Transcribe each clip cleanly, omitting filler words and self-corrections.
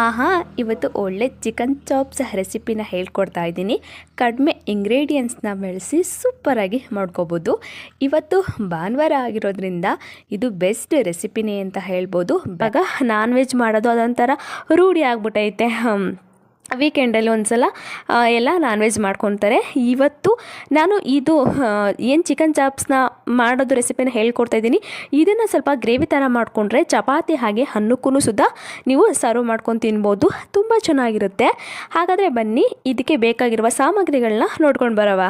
ಆಹಾ, ಇವತ್ತು ಒಳ್ಳೆ ಚಿಕನ್ ಚಾಪ್ಸ್ ರೆಸಿಪಿನ ಹೇಳ್ಕೊಡ್ತಾ ಇದ್ದೀನಿ. ಕಡಿಮೆ ಇಂಗ್ರೀಡಿಯೆಂಟ್ಸ್ನ ಬಳಸಿ ಸೂಪರಾಗಿ ಮಾಡ್ಕೋಬೋದು. ಇವತ್ತು ಭಾನುವಾರ ಆಗಿರೋದ್ರಿಂದ ಇದು ಬೆಸ್ಟ್ ರೆಸಿಪಿನೇ ಅಂತ ಹೇಳ್ಬೋದು. ಇವಾಗ ನಾನ್ ವೆಜ್ ಮಾಡೋದು ಅದೊಂಥರ ರೂಢಿ ಆಗ್ಬಿಟ್ಟೈತೆ. ವೀಕೆಂಡಲ್ಲಿ ಒಂದು ಸಲ ಎಲ್ಲ ನಾನ್ ವೆಜ್ ಮಾಡ್ಕೊತಾರೆ. ಇವತ್ತು ನಾನು ಇದು ಏನು ಚಿಕನ್ ಚಾಪ್ಸ್ನ ಮಾಡೋದು ರೆಸಿಪಿನ ಹೇಳ್ಕೊಡ್ತಾ ಇದ್ದೀನಿ. ಇದನ್ನು ಸ್ವಲ್ಪ ಗ್ರೇವಿ ಥರ ಮಾಡಿಕೊಂಡ್ರೆ ಚಪಾತಿ ಹಾಗೆ ಅನ್ನಕ್ಕೂ ಸುದಾ ನೀವು ಸರ್ವ್ ಮಾಡ್ಕೊಂಡು ತಿನ್ಬೋದು. ತುಂಬ ಚೆನ್ನಾಗಿರುತ್ತೆ. ಹಾಗಾದರೆ ಬನ್ನಿ, ಇದಕ್ಕೆ ಬೇಕಾಗಿರುವ ಸಾಮಗ್ರಿಗಳನ್ನ ನೋಡ್ಕೊಂಡು ಬರವ.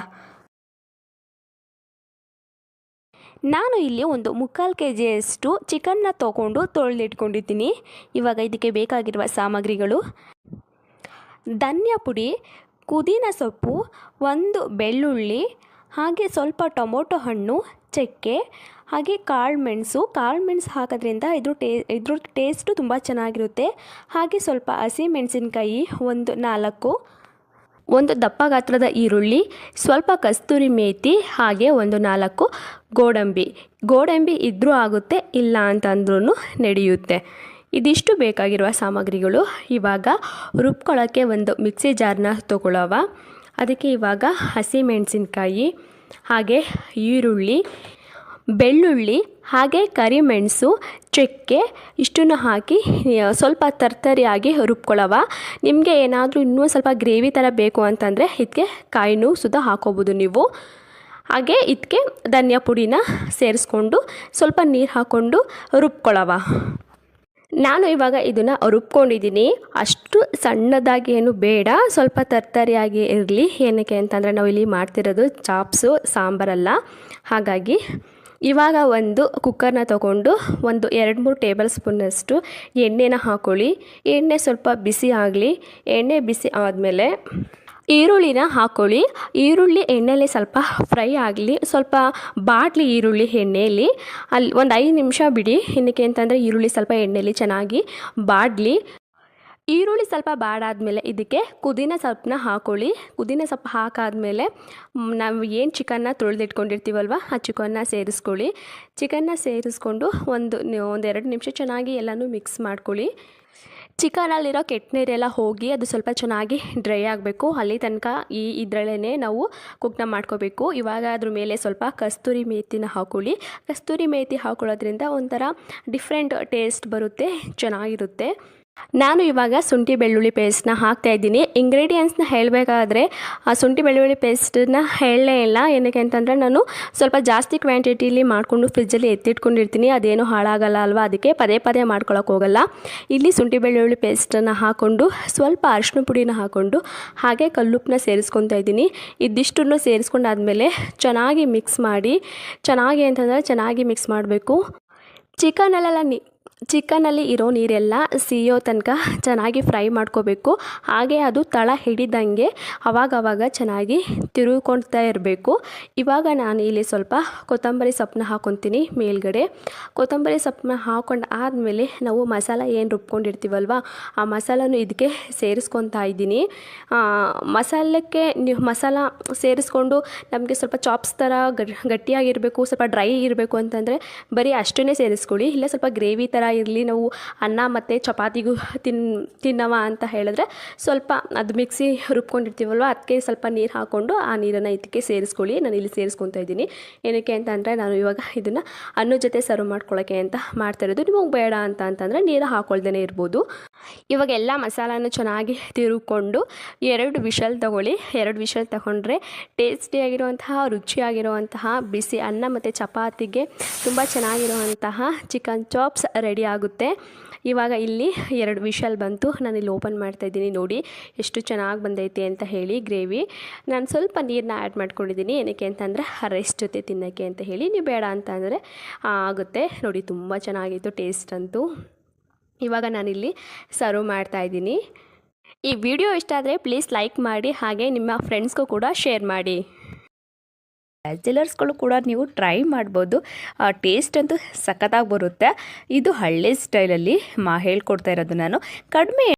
ನಾನು ಇಲ್ಲಿ ಒಂದು 3/4 kgಯಷ್ಟು ಚಿಕನ್ನ ತೊಗೊಂಡು ತೊಳೆದಿಟ್ಕೊಂಡಿದ್ದೀನಿ. ಇವಾಗ ಇದಕ್ಕೆ ಬೇಕಾಗಿರುವ ಸಾಮಗ್ರಿಗಳು: ಧನಿಯಾ ಪುಡಿ, ಪುದೀನ ಸೊಪ್ಪು, ಒಂದು ಬೆಳ್ಳುಳ್ಳಿ, ಹಾಗೆ ಸ್ವಲ್ಪ ಟೊಮೊಟೊ ಹಣ್ಣು, ಚಕ್ಕೆ, ಹಾಗೆ ಕಾಳು ಮೆಣಸು ಹಾಕೋದ್ರಿಂದ ಇದ್ರ ಟೇಸ್ಟು ತುಂಬ ಚೆನ್ನಾಗಿರುತ್ತೆ. ಹಾಗೆ ಸ್ವಲ್ಪ ಹಸಿ ಮೆಣಸಿನ್ಕಾಯಿ ಒಂದು 4, ಒಂದು ದಪ್ಪ ಗಾತ್ರದ ಈರುಳ್ಳಿ, ಸ್ವಲ್ಪ ಕಸ್ತೂರಿ ಮೇಥಿ, ಹಾಗೆ ಒಂದು 4 ಗೋಡಂಬಿ ಇದ್ದರೂ ಆಗುತ್ತೆ, ಇಲ್ಲ ಅಂತಂದ್ರೂ ನಡೆಯುತ್ತೆ. ಇದಿಷ್ಟು ಬೇಕಾಗಿರುವ ಸಾಮಗ್ರಿಗಳು. ಇವಾಗ ರುಬ್ಕೊಳ್ಳೋಕ್ಕೆ ಒಂದು ಮಿಕ್ಸಿ ಜಾರ್ನ ತೊಗೊಳ್ಳೋವ. ಅದಕ್ಕೆ ಇವಾಗ ಹಸಿ ಮೆಣಸಿನ್ಕಾಯಿ, ಹಾಗೆ ಈರುಳ್ಳಿ, ಬೆಳ್ಳುಳ್ಳಿ, ಹಾಗೆ ಕರಿಮೆಣಸು, ಚಕ್ಕೆ ಇಷ್ಟನ್ನು ಹಾಕಿ ಸ್ವಲ್ಪ ತರ್ತರಿಯಾಗಿ ರುಬ್ಕೊಳ್ಳೋವ. ನಿಮಗೆ ಏನಾದರೂ ಇನ್ನೂ ಸ್ವಲ್ಪ ಗ್ರೇವಿ ಥರ ಬೇಕು ಅಂತಂದರೆ ಇದಕ್ಕೆ ಕಾಯಿನೂ ಸುದ ಹಾಕೋಬೋದು ನೀವು. ಹಾಗೆ ಇದಕ್ಕೆ ಧನಿಯಾ ಪುಡಿನ ಸೇರಿಸ್ಕೊಂಡು ಸ್ವಲ್ಪ ನೀರು ಹಾಕ್ಕೊಂಡು ರುಬ್ಕೊಳ್ಳೋವ. ನಾನು ಇವಾಗ ಇದನ್ನು ರುಬ್ಕೊಂಡಿದ್ದೀನಿ. ಅಷ್ಟು ಸಣ್ಣದಾಗಿ ಏನು ಬೇಡ, ಸ್ವಲ್ಪ ತರ್ತರಿಯಾಗಿ ಇರಲಿ. ಏನಕ್ಕೆ ಅಂತಂದರೆ ನಾವು ಇಲ್ಲಿ ಮಾಡ್ತಿರೋದು ಚಾಪ್ಸು, ಸಾಂಬಾರಲ್ಲ. ಹಾಗಾಗಿ ಇವಾಗ ಒಂದು ಕುಕ್ಕರ್ನ ತೊಗೊಂಡು ಒಂದು 2-3 ಟೇಬಲ್ ಸ್ಪೂನಷ್ಟು ಎಣ್ಣೆನ ಹಾಕ್ಕೊಳ್ಳಿ. ಎಣ್ಣೆ ಸ್ವಲ್ಪ ಬಿಸಿ ಆಗಲಿ. ಎಣ್ಣೆ ಬಿಸಿ ಆದಮೇಲೆ ಈರುಳ್ಳಿನ ಹಾಕ್ಕೊಳ್ಳಿ. ಈರುಳ್ಳಿ ಎಣ್ಣೆಯಲ್ಲಿ ಸ್ವಲ್ಪ ಫ್ರೈ ಆಗಲಿ. ಸ್ವಲ್ಪ ಬಾಡಲಿ ಈರುಳ್ಳಿ ಎಣ್ಣೆಯಲ್ಲಿ. ಅಲ್ಲಿ ಒಂದು 5 ನಿಮಿಷ ಬಿಡಿ. ಏನಕ್ಕೆ ಅಂತಂದರೆ ಈರುಳ್ಳಿ ಸ್ವಲ್ಪ ಎಣ್ಣೆಯಲ್ಲಿ ಚೆನ್ನಾಗಿ ಬಾಡಲಿ. ಈರುಳ್ಳಿ ಸ್ವಲ್ಪ ಬಾಡಾದಮೇಲೆ ಇದಕ್ಕೆ ಪುದೀನ ಸೊಪ್ಪನ್ನ ಹಾಕ್ಕೊಳ್ಳಿ. ಪುದೀನ ಸೊಪ್ಪು ಹಾಕಾದ್ಮೇಲೆ ನಾವು ಏನು ಚಿಕನ್ನ ತೊಳೆದಿಟ್ಕೊಂಡಿರ್ತೀವಲ್ವ, ಆ ಚಿಕನ್ನ ಸೇರಿಸ್ಕೊಳ್ಳಿ. ಚಿಕನ್ನ ಸೇರಿಸ್ಕೊಂಡು ಒಂದು 2 ನಿಮಿಷ ಚೆನ್ನಾಗಿ ಎಲ್ಲನೂ ಮಿಕ್ಸ್ ಮಾಡ್ಕೊಳ್ಳಿ. ಚಿಕನಲ್ಲಿರೋ ಕೆಟ್ಟ ನೀರೆಲ್ಲ ಹೋಗಿ ಅದು ಸ್ವಲ್ಪ ಚೆನ್ನಾಗಿ ಡ್ರೈ ಆಗಬೇಕು. ಅಲ್ಲಿ ತನಕ ಇದರಲ್ಲೇ ನಾವು ಕುಕ್ನ ಮಾಡ್ಕೋಬೇಕು. ಇವಾಗ ಅದ್ರ ಮೇಲೆ ಸ್ವಲ್ಪ ಕಸ್ತೂರಿ ಮೇಥಿನ ಹಾಕ್ಕೊಳ್ಳಿ. ಕಸ್ತೂರಿ ಮೇಥಿ ಹಾಕೊಳ್ಳೋದ್ರಿಂದ ಒಂಥರ ಡಿಫ್ರೆಂಟ್ ಟೇಸ್ಟ್ ಬರುತ್ತೆ, ಚೆನ್ನಾಗಿರುತ್ತೆ. ನಾನು ಇವಾಗ ಶುಂಠಿ ಬೆಳ್ಳುಳ್ಳಿ ಪೇಸ್ಟ್ನ ಹಾಕ್ತಾಯಿದ್ದೀನಿ. ಇಂಗ್ರೀಡಿಯೆಂಟ್ಸ್ನ ಹೇಳಬೇಕಾದ್ರೆ ಆ ಶುಂಠಿ ಬೆಳ್ಳುಳ್ಳಿ ಪೇಸ್ಟನ್ನ ಹೇಳಲೇ ಇಲ್ಲ. ಏನಕ್ಕೆ ಅಂತಂದರೆ ನಾನು ಸ್ವಲ್ಪ ಜಾಸ್ತಿ ಕ್ವಾಂಟಿಟಿಲಿ ಮಾಡಿಕೊಂಡು ಫ್ರಿಜ್ಜಲ್ಲಿ ಎತ್ತಿಟ್ಕೊಂಡಿರ್ತೀನಿ. ಅದೇನು ಹಾಳಾಗಲ್ಲ ಅಲ್ವಾ, ಅದಕ್ಕೆ ಪದೇ ಮಾಡ್ಕೊಳಕ್ಕೆ ಹೋಗಲ್ಲ. ಇಲ್ಲಿ ಶುಂಠಿ ಬೆಳ್ಳುಳ್ಳಿ ಪೇಸ್ಟನ್ನು ಹಾಕ್ಕೊಂಡು ಸ್ವಲ್ಪ ಅರಿಶಿನ ಪುಡಿನ ಹಾಕ್ಕೊಂಡು ಹಾಗೆ ಕಲ್ಲುಪ್ಪನ್ನ ಸೇರಿಸ್ಕೊತಾ ಇದ್ದೀನಿ. ಇದಿಷ್ಟನ್ನು ಸೇರಿಸ್ಕೊಂಡಾದ್ಮೇಲೆ ಚೆನ್ನಾಗಿ ಮಿಕ್ಸ್ ಮಾಡಿ, ಚೆನ್ನಾಗಿ ಮಿಕ್ಸ್ ಮಾಡಬೇಕು. ಚಿಕನಲ್ಲಿ ಇರೋ ನೀರೆಲ್ಲ ಸಿಯೋ ತನಕ ಚೆನ್ನಾಗಿ ಫ್ರೈ ಮಾಡ್ಕೋಬೇಕು. ಹಾಗೆ ಅದು ತಳ ಹಿಡಿದಂಗೆ ಅವಾಗವಾಗ ಚೆನ್ನಾಗಿ ತಿರುಗ್ಕೊಳ್ತಾ ಇರಬೇಕು. ಇವಾಗ ನಾನು ಇಲ್ಲಿ ಸ್ವಲ್ಪ ಕೊತ್ತಂಬರಿ ಸೊಪ್ಪನ್ನ ಹಾಕ್ಕೊತೀನಿ ಮೇಲ್ಗಡೆ. ಕೊತ್ತಂಬರಿ ಸೊಪ್ಪನ್ನ ಹಾಕ್ಕೊಂಡು ಆದಮೇಲೆ ನಾವು ಮಸಾಲ ಏನು ರುಬ್ಕೊಂಡಿರ್ತೀವಲ್ವ, ಆ ಮಸಾಲನೂ ಇದಕ್ಕೆ ಸೇರಿಸ್ಕೊತಾ ಇದ್ದೀನಿ. ಮಸಾಲಕ್ಕೆ ನೀವು ಮಸಾಲ ಸೇರಿಸ್ಕೊಂಡು ನಮಗೆ ಸ್ವಲ್ಪ ಚಾಪ್ಸ್ ಥರ ಗಟ್ಟಿಯಾಗಿರಬೇಕು, ಸ್ವಲ್ಪ ಡ್ರೈ ಇರಬೇಕು ಅಂತಂದರೆ ಬರೀ ಅಷ್ಟನ್ನೇ ಸೇರಿಸ್ಕೊಳ್ಳಿ. ಇಲ್ಲ ಸ್ವಲ್ಪ ಗ್ರೇವಿ ಥರ ಇರಲಿ, ನಾವು ಅನ್ನ ಮತ್ತು ಚಪಾತಿಗೂ ತಿನ್ನವ ಅಂತ ಹೇಳಿದ್ರೆ ಸ್ವಲ್ಪ ಅದು ಮಿಕ್ಸಿ ರುಬ್ಕೊಂಡಿರ್ತೀವಲ್ವ, ಅದಕ್ಕೆ ಸ್ವಲ್ಪ ನೀರು ಹಾಕ್ಕೊಂಡು ಆ ನೀರನ್ನು ಇದಕ್ಕೆ ಸೇರಿಸ್ಕೊಳ್ಳಿ. ನಾನು ಇಲ್ಲಿ ಸೇರಿಸ್ಕೊತಾ ಇದ್ದೀನಿ. ಏನಕ್ಕೆ ಅಂತಂದರೆ ನಾನು ಇವಾಗ ಇದನ್ನು ಅನ್ನದ ಜೊತೆ ಸರ್ವ್ ಮಾಡ್ಕೊಳ್ಳೋಕ್ಕೆ ಅಂತ ಮಾಡ್ತಾಯಿರೋದು. ನಿಮಗೆ ಬೇಡ ಅಂತಂದರೆ ನೀರು ಹಾಕ್ಕೊಳ್ದೇ ಇರ್ಬೋದು. ಇವಾಗ ಎಲ್ಲ ಮಸಾಲನೂ ಚೆನ್ನಾಗಿ ತಿರುಗಿಕೊಂಡು 2 ವಿಷಲ್ ತೊಗೊಳ್ಳಿ. 2 ವಿಷಲ್ ತಗೊಂಡ್ರೆ ಟೇಸ್ಟಿಯಾಗಿರುವಂತಹ, ರುಚಿಯಾಗಿರುವಂತಹ ಬಿಸಿ ಅನ್ನ ಮತ್ತು ಚಪಾತಿಗೆ ತುಂಬ ಚೆನ್ನಾಗಿರುವಂತಹ ಚಿಕನ್ ಚಾಪ್ಸ್ ರೆಡಿ ಆಗುತ್ತೆ. ಇವಾಗ ಇಲ್ಲಿ 2 ವಿಷಲ್ ಬಂತು. ನಾನು ಇಲ್ಲಿ ಓಪನ್ ಮಾಡ್ತಾಯಿದ್ದೀನಿ. ನೋಡಿ ಎಷ್ಟು ಚೆನ್ನಾಗಿ ಬಂದೈತೆ ಅಂತ ಹೇಳಿ ಗ್ರೇವಿ. ನಾನು ಸ್ವಲ್ಪ ನೀರನ್ನ ಆ್ಯಡ್ ಮಾಡ್ಕೊಂಡಿದ್ದೀನಿ. ಏನಕ್ಕೆ ಅಂತಂದರೆ ರೈಸ್ ಜೊತೆ ತಿನ್ನೋಕ್ಕೆ ಅಂತ ಹೇಳಿ. ನೀವು ಬೇಡ ಅಂತಂದರೆ ಆಗುತ್ತೆ. ನೋಡಿ ತುಂಬ ಚೆನ್ನಾಗಿತ್ತು ಟೇಸ್ಟ್ ಅಂತೂ. ಇವಾಗ ನಾನಿಲ್ಲಿ ಸರ್ವ್ ಮಾಡ್ತಾಯಿದ್ದೀನಿ. ಈ ವಿಡಿಯೋ ಇಷ್ಟ ಆದರೆ ಪ್ಲೀಸ್ ಲೈಕ್ ಮಾಡಿ, ಹಾಗೆ ನಿಮ್ಮ ಫ್ರೆಂಡ್ಸ್ಗೂ ಕೂಡ ಶೇರ್ ಮಾಡಿ. ಬ್ಯಾಚಲರ್ಸ್ಗಳು ಕೂಡ ನೀವು ಟ್ರೈ ಮಾಡ್ಬೋದು. ಟೇಸ್ಟ್ ಅಂತೂ ಸಖತ್ತಾಗಿ ಬರುತ್ತೆ. ಇದು ಹಳ್ಳಿ ಸ್ಟೈಲಲ್ಲಿ ಹೇಳ್ಕೊಡ್ತಾ ಇರೋದು ನಾನು. ಕಡಿಮೆ